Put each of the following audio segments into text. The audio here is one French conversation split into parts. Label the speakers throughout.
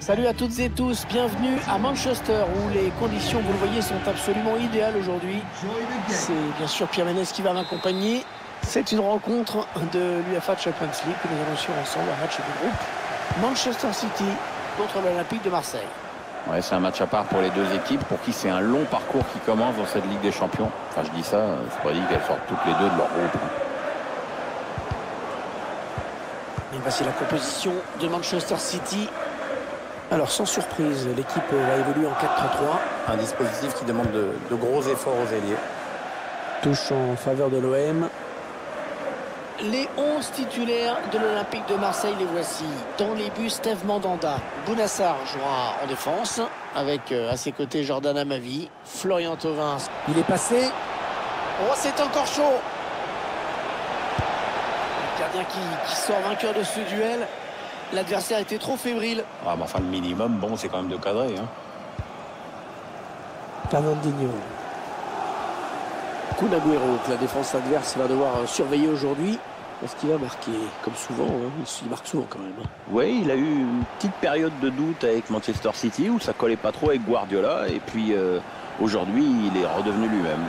Speaker 1: Salut à toutes et tous, bienvenue à Manchester où les conditions, vous le voyez, sont absolument idéales aujourd'hui. C'est bien sûr Pierre Ménès qui va m'accompagner. C'est une rencontre de l'UEFA Champions League que nous allons suivre ensemble, un match de groupe. Manchester City contre l'Olympique de Marseille.
Speaker 2: Ouais, c'est un match à part pour les deux équipes, pour qui c'est un long parcours qui commence dans cette Ligue des Champions. Enfin, je dis ça, c'est pas dit qu'elles sortent toutes les deux de leur groupe.
Speaker 1: Et voici la composition de Manchester City. Alors, sans surprise, l'équipe va évoluer en 4-3-3.
Speaker 3: Un dispositif qui demande de gros efforts aux ailiers.
Speaker 1: Touche en faveur de l'OM. Les 11 titulaires de l'Olympique de Marseille, les voici. Dans les buts, Steve Mandanda. Bounassar jouera en défense avec à ses côtés Jordan Amavi. Florian Thauvin. Il est passé. Oh, c'est encore chaud. Le gardien qui sort vainqueur de ce duel. L'adversaire était trop fébrile.
Speaker 2: Ah, mais enfin, le minimum, bon, c'est quand même de cadrer.
Speaker 1: Fernandinho. Kun Agüero, que la défense adverse va devoir surveiller aujourd'hui. Est-ce qu'il va marquer? Comme souvent, il marque souvent quand même.
Speaker 2: Oui, il a eu une petite période de doute avec Manchester City où ça collait pas trop avec Guardiola. Et puis aujourd'hui, il est redevenu lui-même.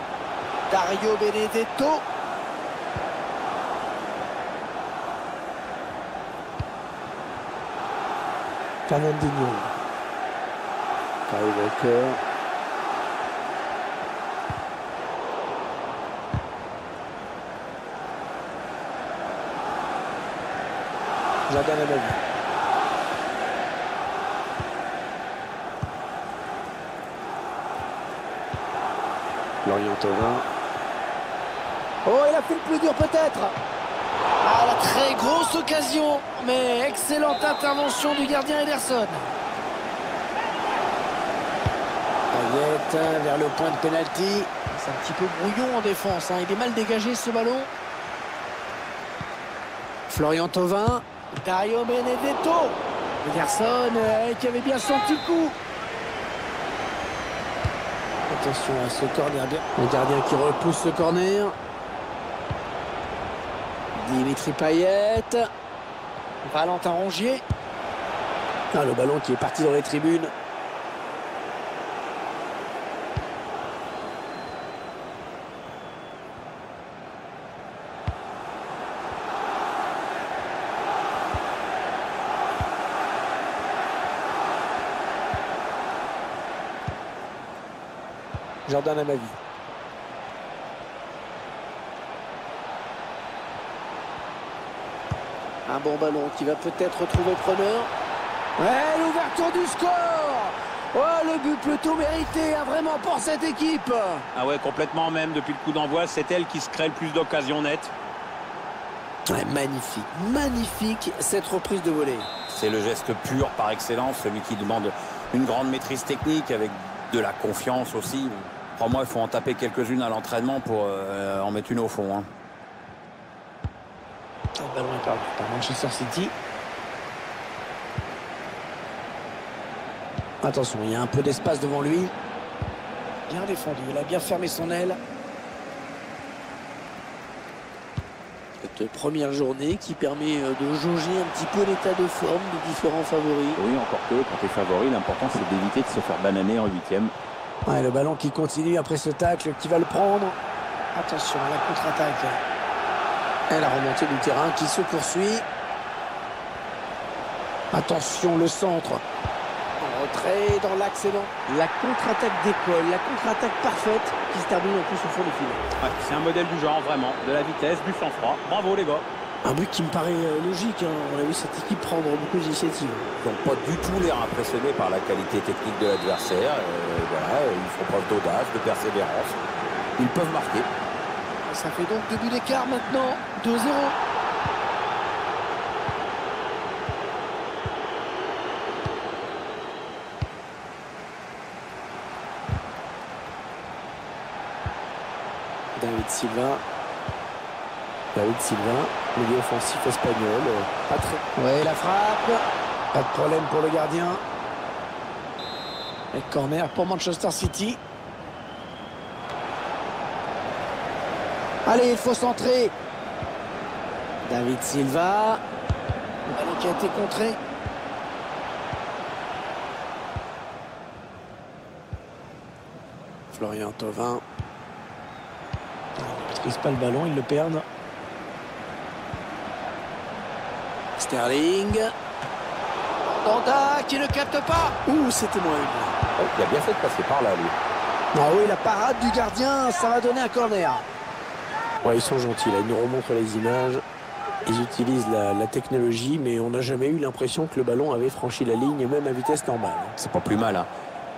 Speaker 1: Dario Benedetto. Fernandinho. Kyle Walker. Jordan Amavi. Florian Thauvin. Oh, il a fait le plus dur peut-être. Ah, la très grosse occasion, mais excellente intervention du gardien Ederson. Payet vers le point de pénalty. C'est un petit peu brouillon en défense, Il est mal dégagé ce ballon. Florian Thauvin. Dario Benedetto. Ederson qui avait bien senti le coup. Attention à ce corner. Le gardien qui repousse ce corner. Dimitri Payet. Valentin Rongier. Le ballon qui est parti dans les tribunes. Jordan Amavi. Un bon ballon qui va peut-être retrouver preneur. Ouais, l'ouverture du score. Oh, le but plutôt mérité, vraiment pour cette équipe.
Speaker 2: Ah ouais, complètement même. Depuis le coup d'envoi, c'est elle qui se crée le plus d'occasions nettes.
Speaker 1: Ouais, magnifique, magnifique cette reprise de volée.
Speaker 3: C'est le geste pur par excellence, celui qui demande une grande maîtrise technique avec de la confiance aussi. Crois-moi, il faut en taper quelques-unes à l'entraînement pour en mettre une au fond.
Speaker 1: Le ballon est perdu par Manchester City. Attention, il y a un peu d'espace devant lui. Bien défendu, il a bien fermé son aile. Cette première journée qui permet de jauger un petit peu l'état de forme des différents favoris.
Speaker 2: Oui, encore que quand tu es favori, l'important c'est d'éviter de se faire bananer en huitième.
Speaker 1: Ouais, le ballon qui continue après ce tacle, qui va le prendre. Attention à la contre-attaque. Et la remontée du terrain qui se poursuit. Attention, le centre. En retrait, dans l'axe et dans la contre-attaque d'école. La contre-attaque parfaite qui se termine en plus au fond du filet.
Speaker 2: Ouais, c'est un modèle du genre, vraiment. De la vitesse, du sang-froid. Bravo les gars.
Speaker 1: Un but qui me paraît logique. On a vu cette équipe prendre beaucoup d'initiatives.
Speaker 3: Ils n'ont pas du tout l'air impressionnés par la qualité technique de l'adversaire. Voilà, ils font preuve d'audace, de persévérance. Ils peuvent marquer.
Speaker 1: Ça fait donc 2 buts d'écart maintenant. 2-0. David Silva. Milieu offensif espagnol. Ouais, la frappe. Pas de problème pour le gardien. Et corner pour Manchester City. Allez, il faut centrer. David Silva. Le ballon qui a été contré. Florian Thauvin. Ils ne maîtrisent pas le ballon, ils le perdent. Sterling. Danda qui ne capte pas. Ouh, c'était moins une.
Speaker 3: Oh, il a bien fait de passer par là, lui.
Speaker 1: Ah oui, la parade du gardien, ça va donner un corner. Ouais, ils sont gentils, là. Ils nous remontrent les images. Ils utilisent la technologie, mais on n'a jamais eu l'impression que le ballon avait franchi la ligne, même à vitesse normale.
Speaker 3: C'est pas plus mal, hein.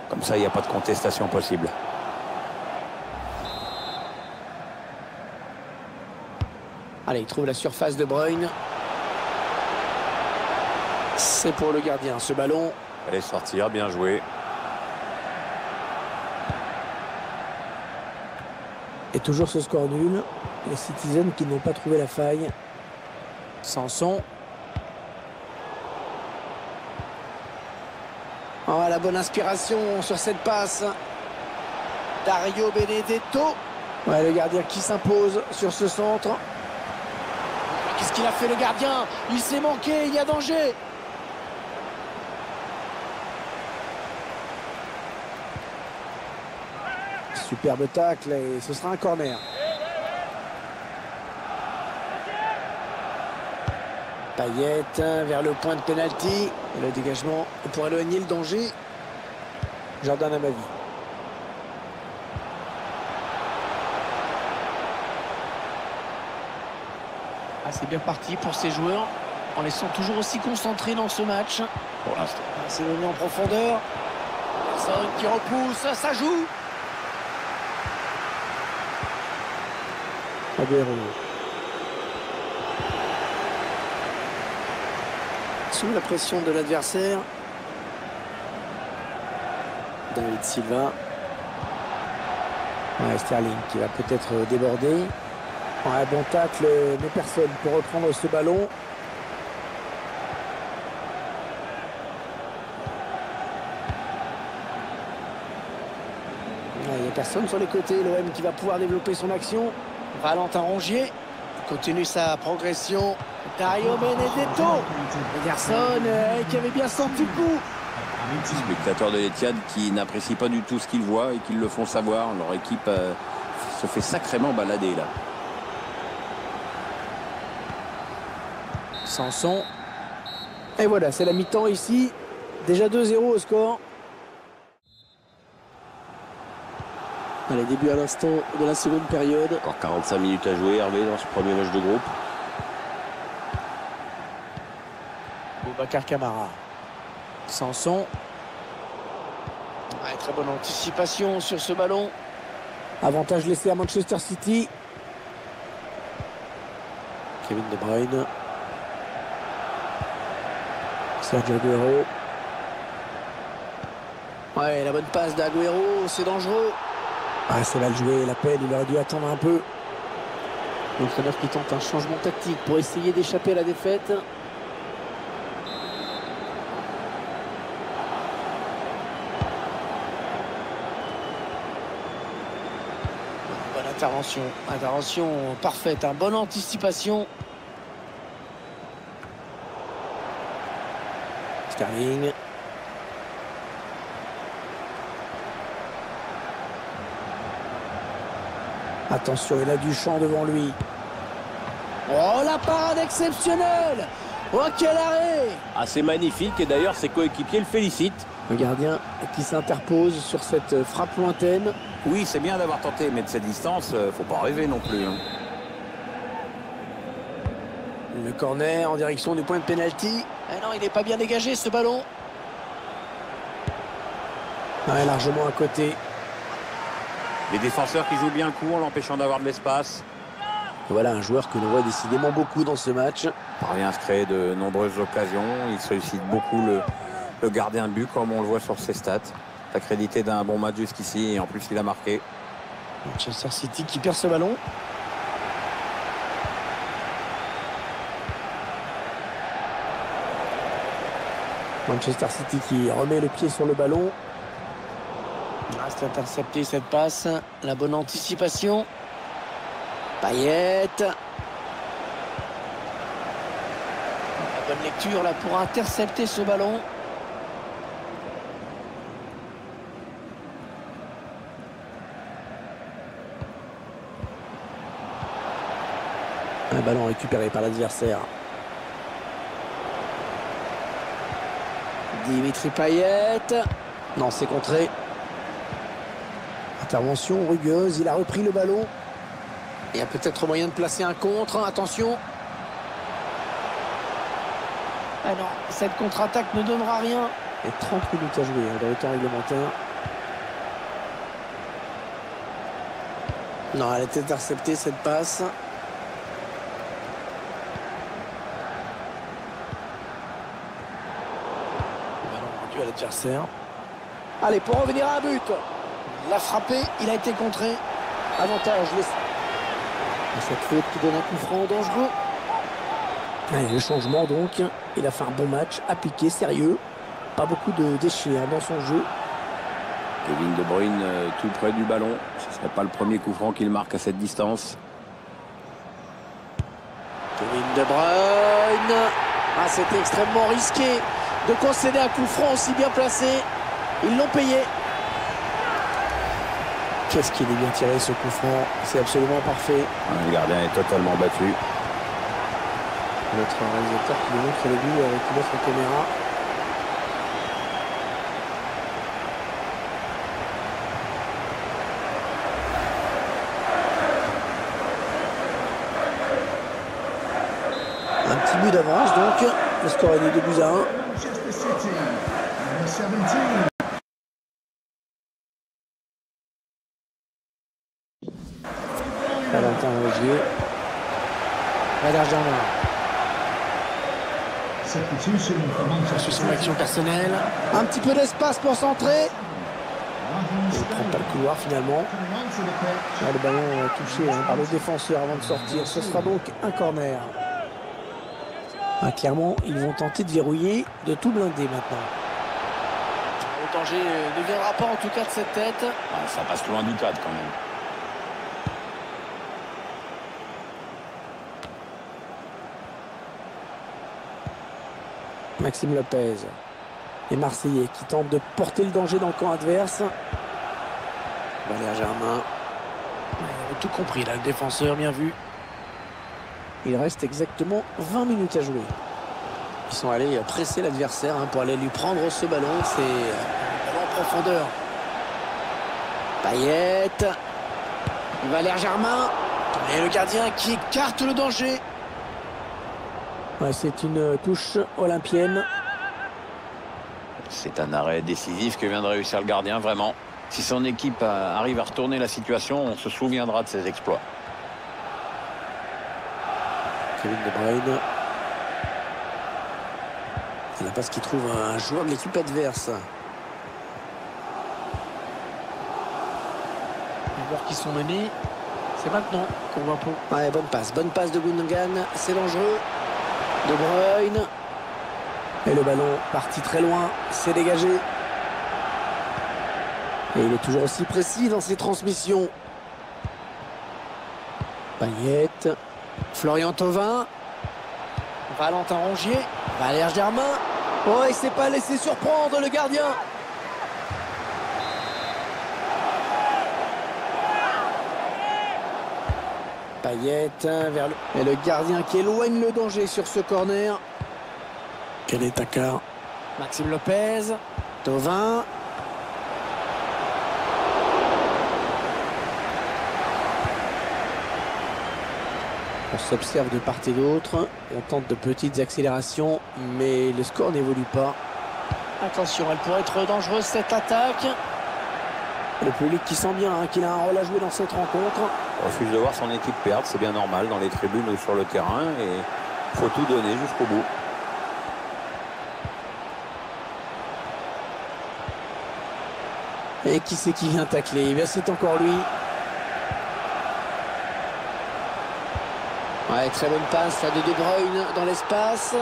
Speaker 3: Comme ça, il n'y a pas de contestation possible.
Speaker 1: Allez, il trouve la surface de Bruyne. C'est pour le gardien, ce ballon.
Speaker 3: Allez sortir, bien joué.
Speaker 1: Et toujours ce score nul. Les Citizens qui n'ont pas trouvé la faille. Sanson. Oh, la bonne inspiration sur cette passe. Dario Benedetto. Ouais, le gardien qui s'impose sur ce centre. Qu'est-ce qu'il a fait le gardien? Il s'est manqué, il y a danger. Superbe tacle et ce sera un corner. Payet vers le point de pénalty. Et le dégagement pour éloigner le danger. Jordan Amavi. Ah, c'est bien parti pour ces joueurs. En les sent toujours aussi concentrés dans ce match.
Speaker 3: Pour l'instant.
Speaker 1: C'est venu en profondeur. Personne qui repousse, ça joue. Aguero. Sous la pression de l'adversaire. David Silva. Ouais, Sterling qui va peut-être déborder. Ouais, bon tacle, mais personne pour reprendre ce ballon. Il n'y a personne sur les côtés. L'OM qui va pouvoir développer son action. Valentin Rongier continue sa progression. Dario Benedetto. Ederson qui avait bien senti le coup.
Speaker 2: Spectateurs de l'Etihad qui n'apprécient pas du tout ce qu'ils voient et qui le font savoir. Leur équipe se fait sacrément balader là.
Speaker 1: Sanson. Et voilà, c'est la mi-temps ici. Déjà 2-0 au score. Allez, début à l'instant de la seconde période.
Speaker 2: Encore 45 minutes à jouer, Hervé, dans ce premier match de groupe.
Speaker 1: Boubacar Kamara. Sanson. Ouais, très bonne anticipation sur ce ballon. Avantage laissé à Manchester City. Kevin De Bruyne. Sergio Aguero. Ouais, la bonne passe d'Aguero, c'est dangereux. Ah, c'est mal joué, l'appel, il aurait dû attendre un peu. L'entraîneur qui tente un changement tactique pour essayer d'échapper à la défaite. Bonne intervention, intervention parfaite, hein. Bonne anticipation. Sterling. Attention, il a du champ devant lui. Oh, la parade exceptionnelle! Oh, quel arrêt!
Speaker 2: Ah, c'est magnifique et d'ailleurs ses coéquipiers le félicitent.
Speaker 1: Le gardien qui s'interpose sur cette frappe lointaine.
Speaker 3: Oui, c'est bien d'avoir tenté, mais de cette distance, faut pas rêver non plus, hein.
Speaker 1: Le corner en direction du point de pénalty. Ah non, il n'est pas bien dégagé ce ballon. Ouais, largement à côté.
Speaker 3: Les défenseurs qui jouent bien le coup en l'empêchant d'avoir de l'espace.
Speaker 1: Voilà un joueur que l'on voit décidément beaucoup dans ce match.
Speaker 3: Parvient à se créer de nombreuses occasions. Il sollicite beaucoup le gardien de but, comme on le voit sur ses stats. Accrédité d'un bon match jusqu'ici et en plus il a marqué.
Speaker 1: Manchester City qui perd ce ballon. Manchester City qui remet le pied sur le ballon. Il reste intercepté cette passe. La bonne anticipation. Payet. La bonne lecture là pour intercepter ce ballon. Un ballon récupéré par l'adversaire. Dimitri Payet. Non, c'est contré. Intervention rugueuse. Il a repris le ballon. Il y a peut-être moyen de placer un contre. Attention. Ah non, cette contre-attaque ne donnera rien. Et 30 minutes à jouer dans le temps réglementaire. Non, elle a été interceptée cette passe. Le ballon rendu à l'adversaire. Allez, pour revenir à un but. Il a frappé, il a été contré. Avantage. Cette faute qui donne un coup franc dangereux. Allez, le changement donc. Il a fait un bon match, appliqué, sérieux. Pas beaucoup de déchets dans son jeu.
Speaker 2: Kevin De Bruyne tout près du ballon. Ce ne serait pas le premier coup franc qu'il marque à cette distance.
Speaker 1: Kevin De Bruyne. Ah, c'était extrêmement risqué de concéder un coup franc aussi bien placé. Ils l'ont payé. Qu'est-ce qu'il est bien tiré ce coup franc. C'est absolument parfait.
Speaker 2: Le gardien est totalement battu.
Speaker 1: Notre réalisateur qui nous montre le but avec une autre caméra. Un petit but d'avance donc. Le score est de 2-1. Valentin Rogier. Valère Germain. Sur son action personnelle. Un petit peu d'espace pour centrer. Il ne prend pas le couloir finalement. Là, le ballon touché par le défenseur avant de sortir. Ce sera donc un corner. Ah, clairement, ils vont tenter de verrouiller, de tout blinder maintenant. Le danger ne viendra pas en tout cas de cette tête.
Speaker 3: Ah, ça passe loin du cadre quand même.
Speaker 1: Maxime Lopez. Les Marseillais qui tentent de porter le danger dans le camp adverse. Valère Germain. Il a tout compris là, le défenseur, bien vu. Il reste exactement 20 minutes à jouer. Ils sont allés presser l'adversaire pour aller lui prendre ce ballon. C'est un ballon en profondeur. Payet. Valère Germain. Et le gardien qui écarte le danger. Ouais, c'est une touche olympienne.
Speaker 3: C'est un arrêt décisif que vient de réussir le gardien, vraiment. Si son équipe arrive à retourner la situation, on se souviendra de ses exploits.
Speaker 1: Kevin De Bruyne. C'est la passe qui trouve un joueur de l'équipe adverse. Les joueurs qui sont menés, c'est maintenant qu'on voit pas. Ouais, bonne passe de Gundogan, c'est dangereux. De Bruyne. Et le ballon parti très loin, c'est dégagé. Et il est toujours aussi précis dans ses transmissions. Payet. Florian Thauvin. Valentin Rongier. Valère Germain. Oh, il ne s'est pas laissé surprendre le gardien. Payet vers le... Et le gardien qui éloigne le danger sur ce corner. Quel est Takar. Maxime Lopez. Thauvin. On s'observe de part et d'autre. On tente de petites accélérations, mais le score n'évolue pas. Attention, elle pourrait être dangereuse cette attaque. Le public qui sent bien qu'il a un rôle à jouer dans cette rencontre.
Speaker 3: Il refuse de voir son équipe perdre, c'est bien normal dans les tribunes ou sur le terrain. Et il faut tout donner jusqu'au bout.
Speaker 1: Et qui c'est qui vient tacler? Eh bien, c'est encore lui. Ouais, très bonne passe là, de De Bruyne dans l'espace.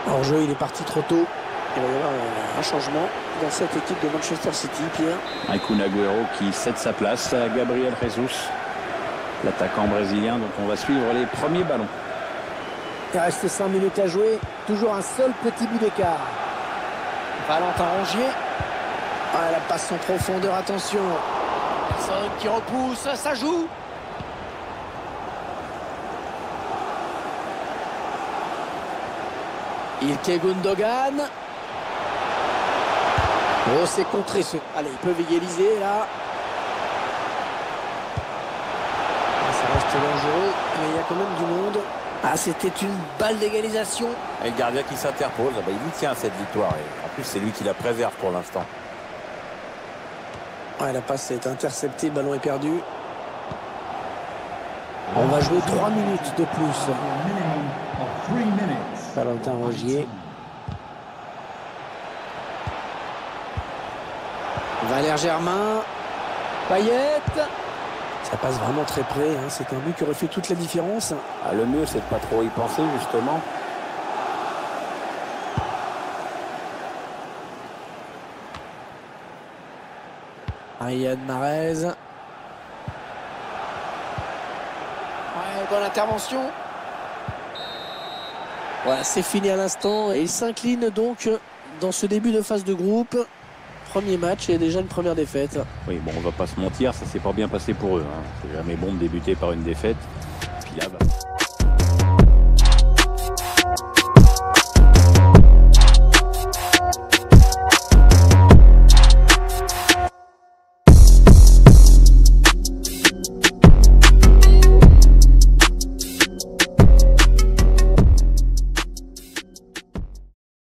Speaker 1: Hors jeu, il est parti trop tôt. Il va y avoir un changement dans cette équipe de Manchester City, Pierre.
Speaker 2: Un Kun Agüero qui cède sa place à Gabriel Jesus, l'attaquant brésilien dont on va suivre les premiers ballons.
Speaker 1: Il reste 5 minutes à jouer. Toujours un seul petit but d'écart. Valentin Rongier. Ah, la passe en profondeur, attention. Personne qui repousse, ça joue. Ilkay Gundogan. Oh, c'est contré ce. Allez, ils peuvent égaliser là. Ça reste dangereux, mais il y a quand même du monde. Ah, c'était une balle d'égalisation.
Speaker 3: Et le gardien qui s'interpose, il y tient à cette victoire. Et en plus, c'est lui qui la préserve pour l'instant.
Speaker 1: Ouais, la passe est interceptée, le ballon est perdu. On va jouer 3 minutes de plus. Valentin Rogier. Valère Germain. Payet. Ça passe vraiment très près. Hein. C'est un but qui aurait fait toute la différence.
Speaker 3: Ah, le mieux, c'est de pas trop y penser, justement.
Speaker 1: Riyad Mahrez. Ouais, bonne intervention. Voilà, c'est fini à l'instant. Et il s'incline donc dans ce début de phase de groupe. Premier match et déjà une première défaite.
Speaker 2: Oui, bon, on va pas se mentir, ça s'est pas bien passé pour eux. Hein. C'est jamais bon de débuter par une défaite. Puis là, bah...